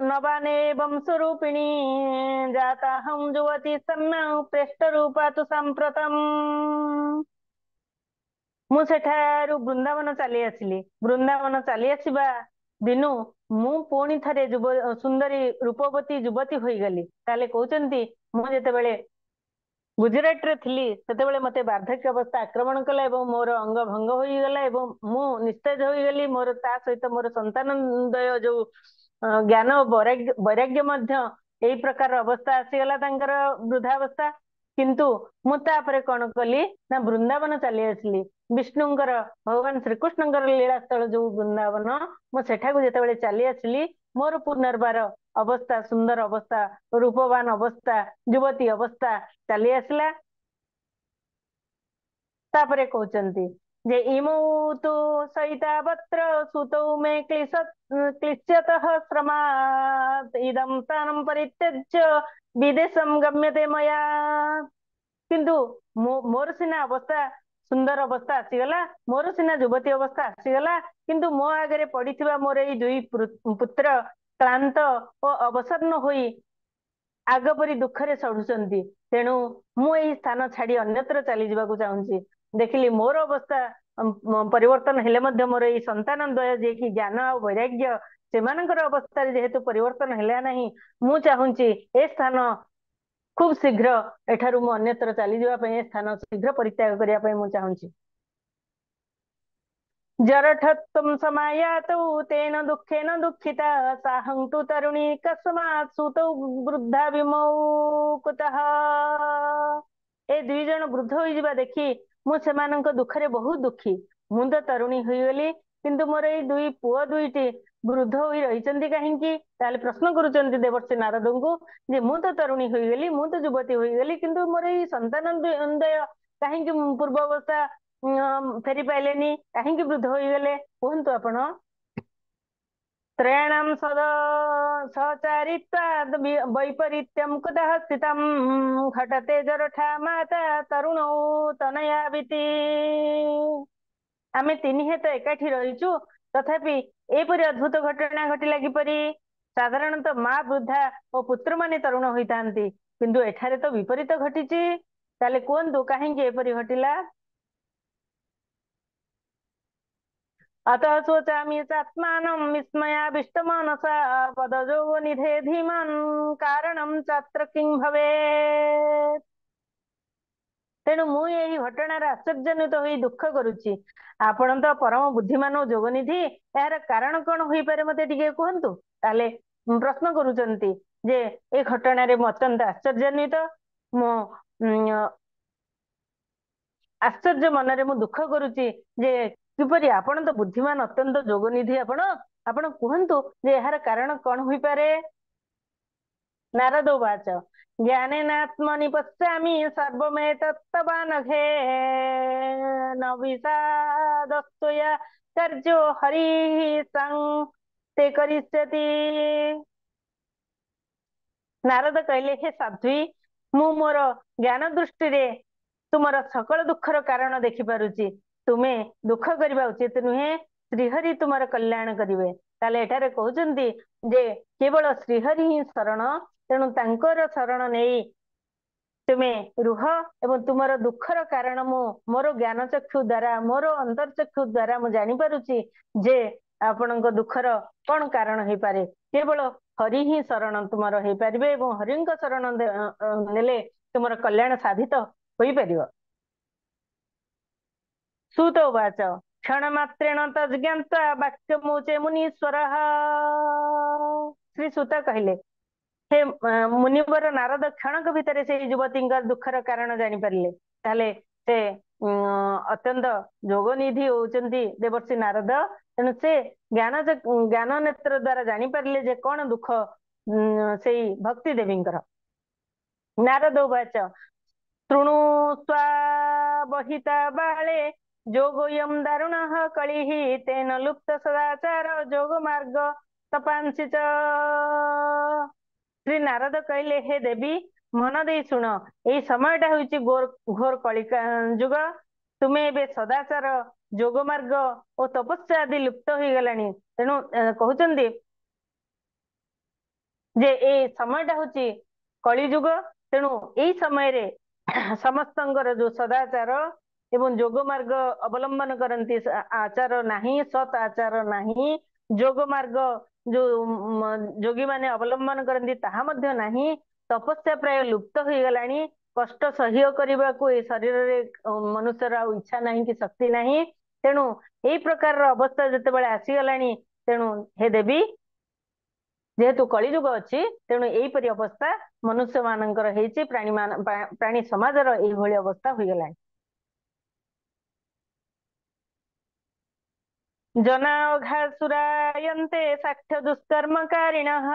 नवाने वंशरूपिणी जाता हम युवती सम्यक प्रेष्ठ रूपा तो सांप्रतम मु सेठारु वृंदावन चली आसिली वृंदावन चली आसिबा दिनु मु पुणी थरे सुंदरी रूपवती युवती होई गली ताले कहउचंती मु जेतेबेले गुजरात रे थिली सेतेबेले मते वार्धक्य अवस्था आक्रमण कला एवं मोर अंग भंग होई गला एवं मु निस्तेज होई गली मोर ता सहित मोर संतानंदय जो ज्ञान वैराग्य मध्य एई प्रकार अवस्था आसीगला तांकर वृद्धावस्था किंतु मु तापरे कोन कली ना वृंदावन चली आसली विष्णुंकर भगवान श्रीकृष्णंकर लीला स्थल जो वृंदावन मु सेठाକୁ जेतेबेले चली आसली मोर पुनर्बार अवस्था सुंदर अवस्था रूपवान अवस्था युवती अवस्था चली आसला तापरे कहउचंती जे इमौ तु सहितावत्र सुतौ मे क्लिश्यतः श्रमात् इदं स्थानं परित्यज्य विदेशं गम्यते मया किंतु मोर सिना अवस्था सुंदर अवस्था आसीगला मोर सिना युवती अवस्था आसीगला किंतु मो आगे पड़िथिबा मोर एई दुई पुत्र क्लांत और अवसन्न होई आग परी दुखरे सढ़ुचंती तेणु मु एई स्थान छाड़ी अन्यत्र चली जाबाकू चाहूंची देखिली मोर अवस्था परिवर्तन हेले मध्य मोर एई संतान द्वय जे कि ज्ञान और वैराग्य सेमानकर अवस्था जेहेतु परिवर्तन हेला नहीं मु चाहूंची ए स्थान खूब शीघ्र एठारु मु अन्यत्र चली जाबा पई स्थान शीघ्र परित्याग करिया पई मु चाहूंची जरठत्वं समायातौ तेन दुःखेन दुःखिता साहं तु तरुणी कस्मात् सुतौ वृद्धा विमौ कुतः ए दुई जन वृद्ध होई जिबा देखि मु सेमानंक दुखरे बहुत दुखी मु तो तरुणी होई गली किंतु मोर ए दुई पुओ दुईटी वृद्ध होई रहिचंती काहेकि ताले प्रश्न करूचंती देवर्षि नारदंकु जे मु तो तरुणी होई गली मु तो युवती होई गली किंतु मोर ए संतानंदय काहेकि पूर्व अवस्था फेरी पाइलेनी काहेकि वृद्ध होई गले कहंतु आपण त्रयाणां सहचारित्वाद् वैपरीत्यं कुतः स्थितं घटते जरठा माता तरुणौ तनयाविति आमे तिनि हेत एकाठी रहिचु तथापि एपरि अद्भुत घटना घटिला किपरि साधारणतः माँ वृद्धा और पुत्र माने तरुण होइतांती किंतु एठारे तो विपरीत घटिची ताले कहंतु काहेकि एपरि घटिला अतः शोचामि चात्मानं विस्मयाविष्टमानसा पदजोगो निधे धीमन् कारणं चात्र किं भवेत् तेणु मु यही घटनार आश्चर्यान्वित होई दुख करुची आपण तो परम बुद्धिमान जोगनिधि यार कारण कौन होई पारे मते टिके कहंतु ताले प्रश्न करूचंती जे ए घटना रे अत्यंत आश्चर्यान्वित मो आश्चर्य मनरे मु दुख करुची जे किपरि आपण तो बुद्धिमान अत्यंत जोगनिधि आपण कहंतु जे यार कारण कौन होई पारे नारद उवाच ज्ञानेनात्मनि पश्यामि सर्वमेतत्तवानघे न विषादस्त्वया କାର୍ଯ୍ୟ ହରି ते करिष्यति। नारद कहले हे साध्वी मु मोर ज्ञान दृष्टि रे तुमर सकल दुखर कारण देखि पारुची तुमे दुख करबा उचित नुहे श्रीहरि तुमर कल्याण करिवे। ताले एठारे कहउचंती जे केवल श्रीहरि ही शरण तेणु तांकर शरण नेई तुमे रुह एवं तुमर दुखर कारण मु मोर ज्ञान चक्षु द्वारा मोर अंतर चक्षु द्वारा मु जानि पारुची जे आपणक दुखर कौन कारण हे पारे केवल हरि ही शरण तुमर हे पारिबे एवं हरिंक शरण नेले तुमर कल्याण साधित होई परिबो। सूत उवाच क्षण मात्रेण तज्ज्ञात्वा वाक्यमुचे मुनीश्वरः। श्री सूत कहले हे मुनिवर नारद क्षणक भितर से युवती दुखर कारण जानी पारे ताले से अत्यंत जोगनिधि होउचंती देवर्षि नारद तेणु से ज्ञान नेत्र द्वारा जानी पारे जे कौन दुख से भक्ति देवींकर। नारद उवाच तृणु स्वावहिता बाले जोगोयम दारुणः कलिः तेन लुप्त सदाचार जोग मार्ग तपांसी च। श्री नारद कहले हे देवी मन दे शुण यही समयटा होइछि घोर कलिका जुग तुमे एबे सदाचार जोग मार्ग और तपस्या आदि लुप्त हो गलानी तेणु कहउचंदी जे ए समयटा होछि कली जुग तेणु एई समय रे समस्तंकर जो सदाचार एवं जोग मार्ग अवलंबन करती आचार नहीं सत आचार नहीं जोग मार्ग जो जोगी माने अवलंबन करती ताहा मध्य नहीं तपस्या प्राय लुप्त हो गलानी कष्ट सह्य करने को ए शरीर रे मनुष्यर इच्छा नहीं कि शक्ति नहीं तेणु एई प्रकार अवस्था जेतेबेले आसीगलानी तेणु हे देवी जेहेतु कलिजुग अच्छी तेणु यहीपरि अवस्था मनुष्य मानकर हेछि प्राणी समाजर एभଳି अवस्था होइगलानी। जनाघासुरायन्ते साक्ष्य दुष्कर्मकारिणः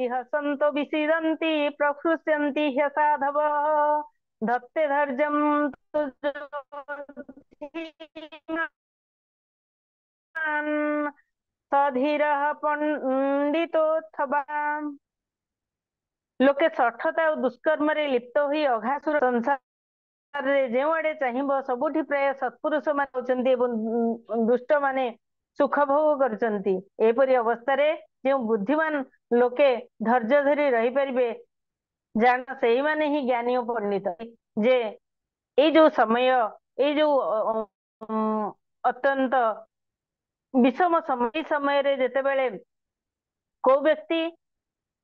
इह सन्तो विसीदन्ति प्रहृष्यन्ति ह्यसाधव धत्ते धैर्यं सधीरः पंडितोत्थवा। लोके सठता और दुष्कर्म रे लिप्त हुई अघासुर संसार रे जेउ आड़े चाहिबो सबुठी प्राय सत्पुरुष माने होचंती एवं दुष्ट माने सुख भोग करचंती। एपरि अवस्था रे जेउ बुद्धिमान लोके धैर्य धरि रही परिबे जान सेही माने ही ज्ञानी और पंडित जे ए जो समय ए जो अत्यंत विषम समय रे जेतेबेले को व्यक्ति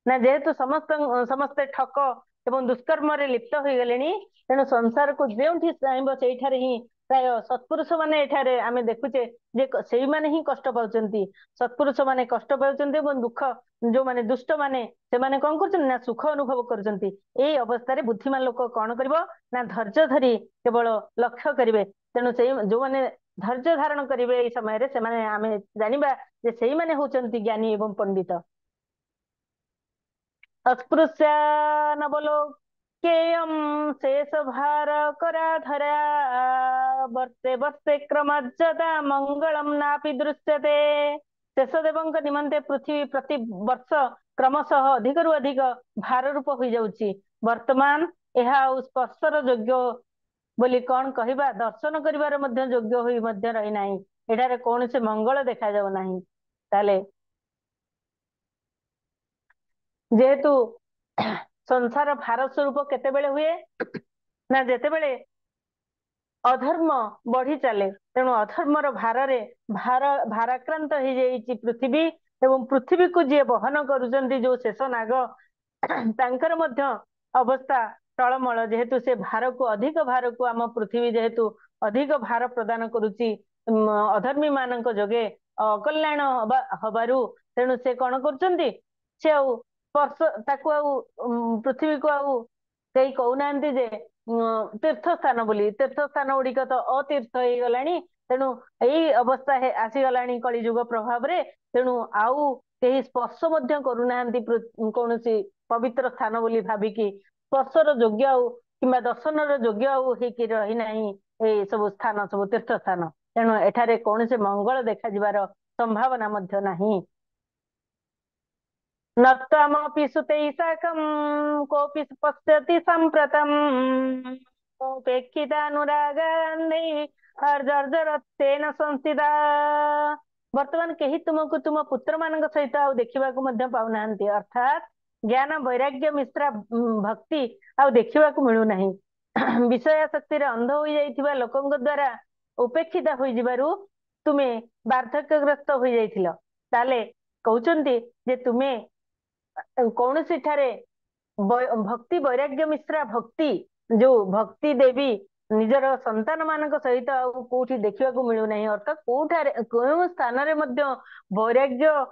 ना जेहेतु समस्ते ठक एवं दुष्कर्म रे लिप्त हो गलेनी तेणु संसार को जेउठी चाहबो सेठारे ही प्राय सत्पुरुष माने एठारे आमे देखुचे जे सेही माने ही कष्ट पाउचंती सत्पुरुष माने कष्ट पाउचंती एवं दुख जो माने दुष्ट माने से माने कोन करचंती ना सुख अनुभव करचंती। एई अवस्था रे बुद्धिमान लोक कोन करबो ना धैर्य धरि केवल लक्ष्य करिवे तेणु से जो माने धैर्य धारण करिवे एई समय रे से माने आमे जानिबा जे सेही माने होचंती ज्ञानी एवं पंडित। अस्पृश्य नवलोकेयं शेष भार कराधरा वर्ते वर्ते क्रमज्जता मंगलम नापि दृश्यते। शेषदेवଙ୍କ निमंते पृथ्वी प्रति वर्ष क्रमशः अधिकरु अधिक भार रूप हो जाउची वर्तमान एहा स्पर्शर योग्य बोली कौन कहबा दर्शन करिवार मध्य योग्य होई मध्य रही नाही एठारे कौन से मंगल देखा जाउ नाही। ताले जेहेतु संसार भार स्वरूप केतेबेले हुए ना जेतेबेले अधर्म बढ़ी चले तेणु अधर्मर भाराक्रांत हो जाइछि पृथ्वी एवं पृथ्वी को जी बहन करुचंती जो शेष नाग तांकर मध्य अवस्था टळमळ जेहेतु से भार को अधिक भार को आम पृथ्वी जेहेतु अधिक भार प्रदान करुची अधर्मी मानक जोगे अकल्याण हबारु तेणु से कौन करुचंती से स्पर्श ताकू पृथ्वी को आउ कई कहूना जे तीर्थ स्थान बोली तीर्थ स्थान गुड़िक तो अतीर्थ हो गलानी तेणु यही अवस्था आसीगलानी कलिजुग प्रभाव रे तेणु आउ केही स्पर्श ମଧ୍ୟ କରୁनाहाନ୍ତି कौनसी पवित्र स्थान बोली भाविकी स्पर्शर योग्य आउ किंबा दर्शनर योग्य आउ ହେଇକି रही ନାହିଁ ए सब स्थान सब तीर्थ स्थान तेणु एठारे कौनसी मंगल देखा जिबार संभावना मध्य नहीं न त्वमपि सुतैः साकं कोऽपि पश्यति सम्प्रतम् उपेक्षितानुरागान्धैः हर्जर्जरत्तेन संस्थिता वर्तमान केही तुमको तुम पुत्र मानक सहित आउ देखिबाकू मध्य पाउनाहांती अर्थात ज्ञान वैराग्य मिश्रा भक्ति आउ देखिबाकू मिलू नहीं विषय शक्ति रे अंध होई जाइथिबा लोकंक द्वारा उपेक्षिता होई जिबारु तुमे वार्धक्यग्रस्त होई जाइथिलो ताले कहउचंती जे तुमे कौनसी ठारे भक्ति वैराग्य मिश्रा भक्ति जो भक्ति देवी निजर संतान मानक सहित कोठी देखिबाकू मिलू नहीं अर्थात कोठारे कोन स्थान रे मध्य वैराग्य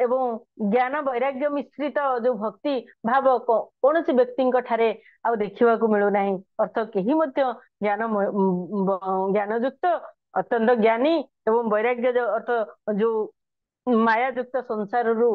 एवं ज्ञान वैराग्य मिश्रित जो भक्ति भाव कौनसी व्यक्ति ठारे आउ देखिबाकू मिलू नहीं अर्थ केही मध्य ज्ञान युक्त अत्यंत ज्ञानी एवं वैराग्य जो अर्थ जो माया युक्त संसार रु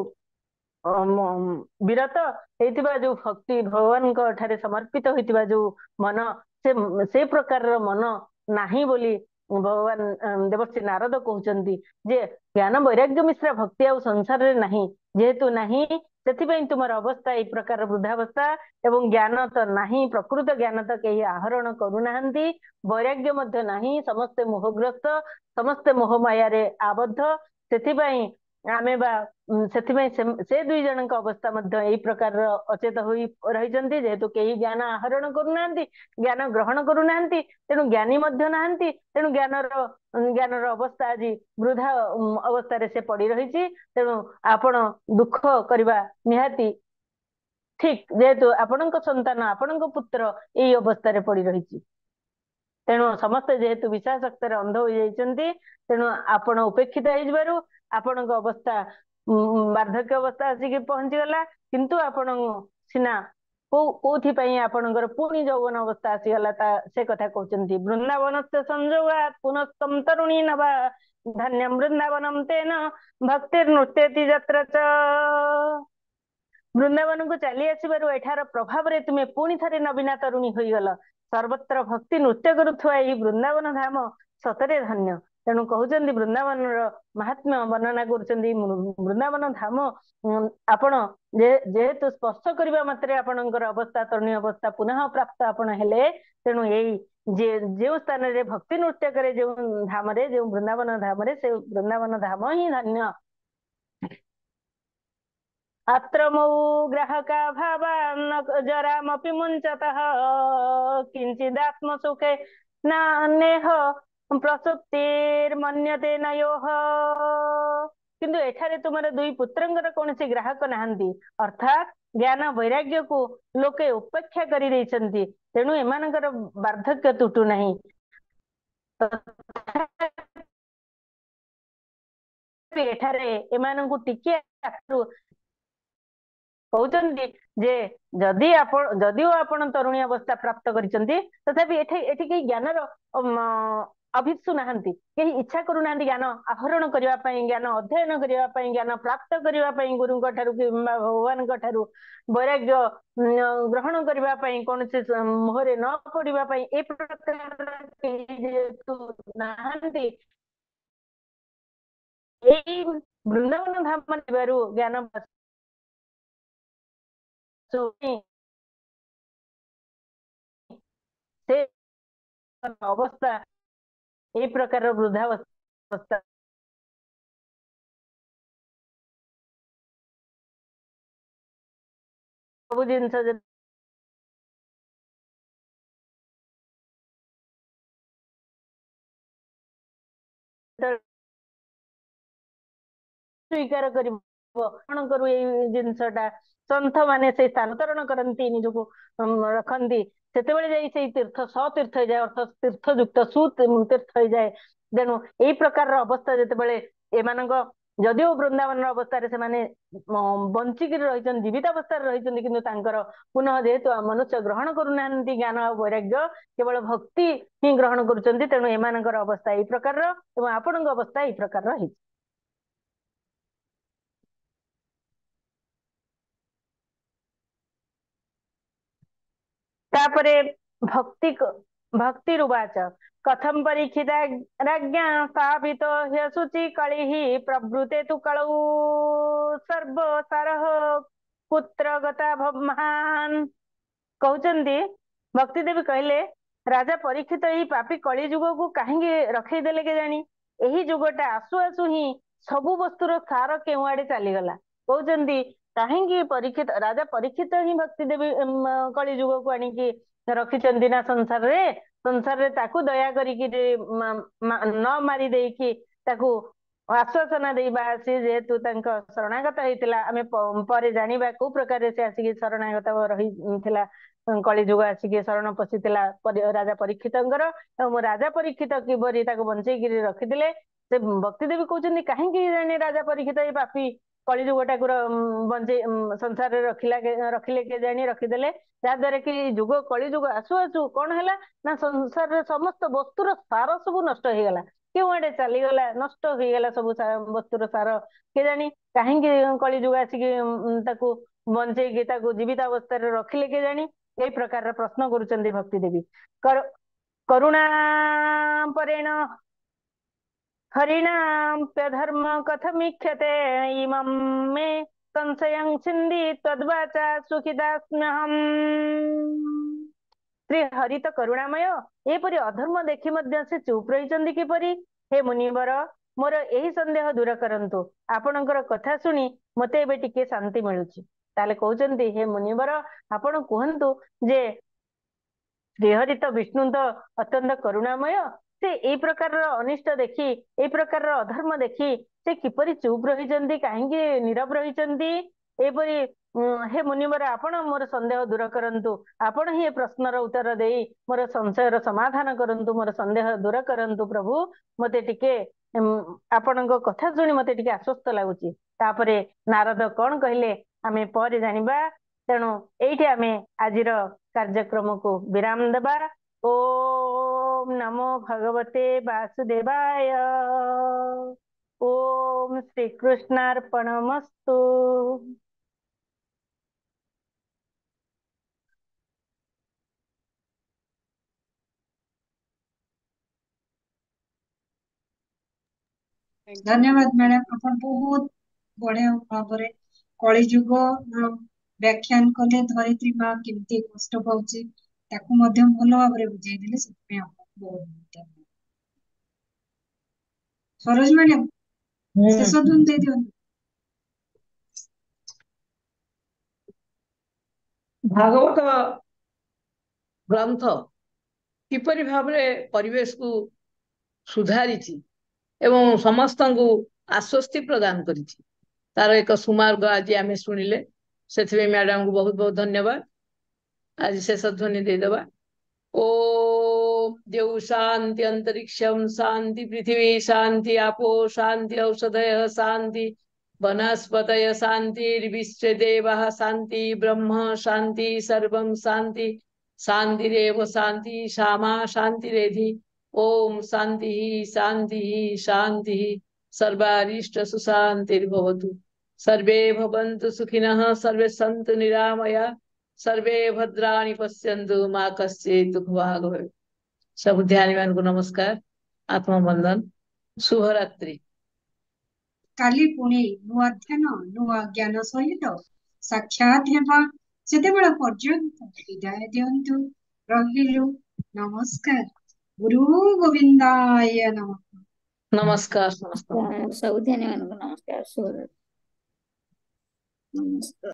विरत होइतिबा जो भक्ति भगवान को ठारे समर्पित होइतिबा जो मन से प्रकार मन नाही बोली भगवान देवर्षि नारद कहउचंती जे ज्ञान वैराग्य मिश्रा भक्ति आ संसार रे नाही जेहेतु नाही सेथिबें तुमर अवस्था ए प्रकार वृद्धावस्था एवं ज्ञान तो नाही प्रकृत ज्ञान तो केही आहरण करूनाहांती वैराग्य मध्य नाही समस्ते मोहग्रस्त समस्ते मोह माया रे आबद्ध सेथिबें आमे बा सेथिबें से दुई जनक अवस्था मध्य एई प्रकार अचेत होई रहिचंती जेहेतु केही ज्ञान आहरण करूनाहांती ज्ञान ग्रहण करूनाहांती तेणु ज्ञानी मध्य नाहांती तेणु ज्ञानर अवस्था आज वृद्धा अवस्था रे से पड़ी रहिची तेणु आपण दुख करबा निहाती ठीक जेहेतु आपणक संतान आपणक पुत्र एई अवस्था रे पड़ी रहिची तेणु समस्त जेहेतु विषय शक्ति अंध हो जाइछंती तेणु आपण उपेक्षित होइजबारु आपणक अवस्था वार्धक्य अवस्था आसिक पहुंची गला किंतु आपण सिना कोथि पई आपणकर पुणी यौवन अवस्था आसीगला से कथा कहउचंती वृंदावन से संयोगात पुनस्तम तरुणी नवा धन्यम वृंदावनम तेन भक्तिर नृत्यति जत्र च वृंदावन को चली आसबार एठार प्रभाव रे तुमे पुणी थरे नवीना तरुणी होइगल सर्वत्र भक्ति नृत्य करुथुआ एही वृंदावन धाम सतरे धन्य तेणु कहउचंती वृंदावन महात्म्य वर्णना करुचंती वृंदावन धाम आपण जेहेतु स्पर्श करबा मात्रे आपणकर अवस्था तरुणी अवस्था पुनः प्राप्त आपण हेले तेणु एई जे स्थान रे भक्ति नृत्य करे जो धाम रे जो वृंदावन धाम रे से वृंदावन धाम ही धन्य अत्र मौ ग्राहका भावान् जरामपि मुञ्चतः किञ्चिदात्म सुखे नेह प्रसुप्तिर्मन्यते नयोः किंतु एठारे तुमर दुई पुत्रंकर कौनसी ग्राहक नाहंती अर्थात ज्ञान वैराग्य को लोके उपेक्षा करि दैछंती तेणु एमानकर वार्धक्य तुटु नहीं एठारे एमानंकु टिके कहउचंती जे जदिओ आपण तरुणी अवस्था प्राप्त करिसंती तथापि एठी के ज्ञानर अभिप्सु नाहंती केही इच्छा करू नाहंती ज्ञान आहरण करिवा पई ज्ञान अध्ययन करिवा पई ज्ञान प्राप्त करिवा पई गुरुंक ठारू किंबा भगवानक ठारू वैराग्य ग्रहण करिवा पई कोनसे मोहरे न पड़िवा पई ए प्रकार जेतु नाहंती एई वृंदावन धाम नेबारु ज्ञान से अवस्था ए प्रकार वृद्धावस्था सब जिनस स्वीकार करिबो कौन करू ए जिनसटा संत माने से स्थानांतरण करती निजको रखती सेतेबेले जाई से तीर्थ सतीर्थ हो जाए अर्थात तीर्थयुक्त सुतीर्थ हो जाए तेणु यही प्रकार अवस्था जेतेबेले एमानक जदिओ वृंदावन अवस्था से माने बंचिक रही जीवित अवस्था रही किंतु तांकर पुनः जेहेतु मनुष्य ग्रहण करूना ज्ञान वैराग्य केवल भक्ति ही ग्रहण करुचंती तेणु एमानकर अवस्था यही प्रकार एवं आपणक अवस्था यही प्रकार रही तापरे भक्तिरुवाच कथं परीक्षिता राज्ञा स्थापितो ह्यशुचि कलिः प्रवृते तु कलौ सर्वसारः कुत्र गता महान्। कहउचंदी भक्ति देवी कहले राजा परीक्षित एही पापी कली जुग को काहेंगे रखैदेले के जानी एही जुगटा आसु आसु ही सबु वस्तुर सार केउ आड़े चलीगला। कहउचंदी काहेंगे परीक्षित राजा परीक्षित ही भक्ति देवी कली जुग को आनिकी रखिचंदी ना संसार रे ताकू दया करिकी न मारी देकी ताकू आश्वासना देबा से जेहेतु तांक शरणागत होइतिला आमे परे जानिबा को प्रकार से आसिकी शरणागत रहिथिला कली जुग आसिकी शरण पशिथिला राजा परीक्षितंकर राजा परीक्षित किबरी ताको बंचेकी रखिथिले से भक्ति देवी कहउचंदी काहेंकी जाने राजा परीक्षित ए पापी कली जुगटा को बंचे संसार रे रखिले के जानी रखिदेले जाद्वारा कि जुग कली जुग आसु आसु कौन है ना संसार रे समस्त वस्तुर सार सब नष्ट हो गला क्यों आड़े चलीगला नष्ट हो गला सब वस्तुर सार के जानी कहीं कली जुग आसिकी ताकू बंचेकी ताकू जीवित अवस्था रखिले के जानी यही प्रकार प्रश्न करुचंदी भक्ति देवी करुणा परेण हरिणाप्यधर्म कथमीक्षते इमं मे संशयं छिन्दी तद्वाचा सुखिदास्म्यहम्। श्री हरि तो करुणामय एपरी अधर्म देखि मध्य से चुप रहिचंदी किपरि हे मुनिवर मोर एही संदेह दूर करंतु आपणकर कथा सुनी मते एबे टिके शांति मिलुची। ताले कहउचंदी हे मुनिवर आपण कहंतु जे श्रीहरि तो विष्णु तो अत्यंत करुणामय से ए प्रकार अनिष्ट देखी ए प्रकार अधर्म देखी से किपरि चुप रहिचंदी काहेंगे नीरव रहिचंदी एपरी हे मुनिवर आपण मोर संदेह दूर करंतु आपण ही प्रश्नर उत्तर देई मोर संशयर समाधान करंतु मोर संदेह दूर करंतु प्रभु मते टिके आपणक कथा सुनी मते टिके आश्वस्त लागुची। तापरे नारद कौन कहले आमे पर जानिबा तेणु एठी आमे आजिर कार्यक्रम को विराम देबा। ओम नमो भगवते वासुदेवाय ओम श्री कृष्णार्पणमस्तु। धन्यवाद मैडम अपन बहुत बढ़िया भाव कली जुग व्याख्यान कले धरित्री माँ केमती कष्ट पाउची ताकू मध्य भल भाव बुझाई देले सेति आपन बहुत धन्यवाद। सरोज मैडम शेष धुन दे दियो। भागवत ग्रंथ किपरि भावरे परिवेश को सुधारिछि एवं समस्त को आश्वस्ति प्रदान करिछि तार एक सुमार्ग आज आम शुणिले से मैडम को बहुत बहुत धन्यवाद। आज शेष ध्वनि देदेवा। ओम देव शांति अंतरिक्षम शांति पृथ्वी शांति आपो शांति औषधय शांति वनस्पतय शांति विश्व देवा शांति ब्रह्म शांति सर्वं शांति शांतिरेव शांति श्यामा शांतिरेधि। ओम शांति शांति शांति सर्वारिष्ट सुशांतिर्भवतु। सर्वे भवन्तु सुखिनः सर्वे सन्तु निरामया सर्वे भद्राणि पश्यन्तु मा कश्चित् दुःखभाग् भवेत्। सब ध्यान को नमस्कार आत्मबंधन शुभरात्रि। काली पुणी नुआ ध्यान नुआ ज्ञान सहित साक्षात हेबा सेतेबेला पर्यंत विदाय दियंतु रहिलु नमस्कार गुरु गोविंदाय नमः। नमस्कार नमस्कार सब ध्यान नमस्कार नमस्कार।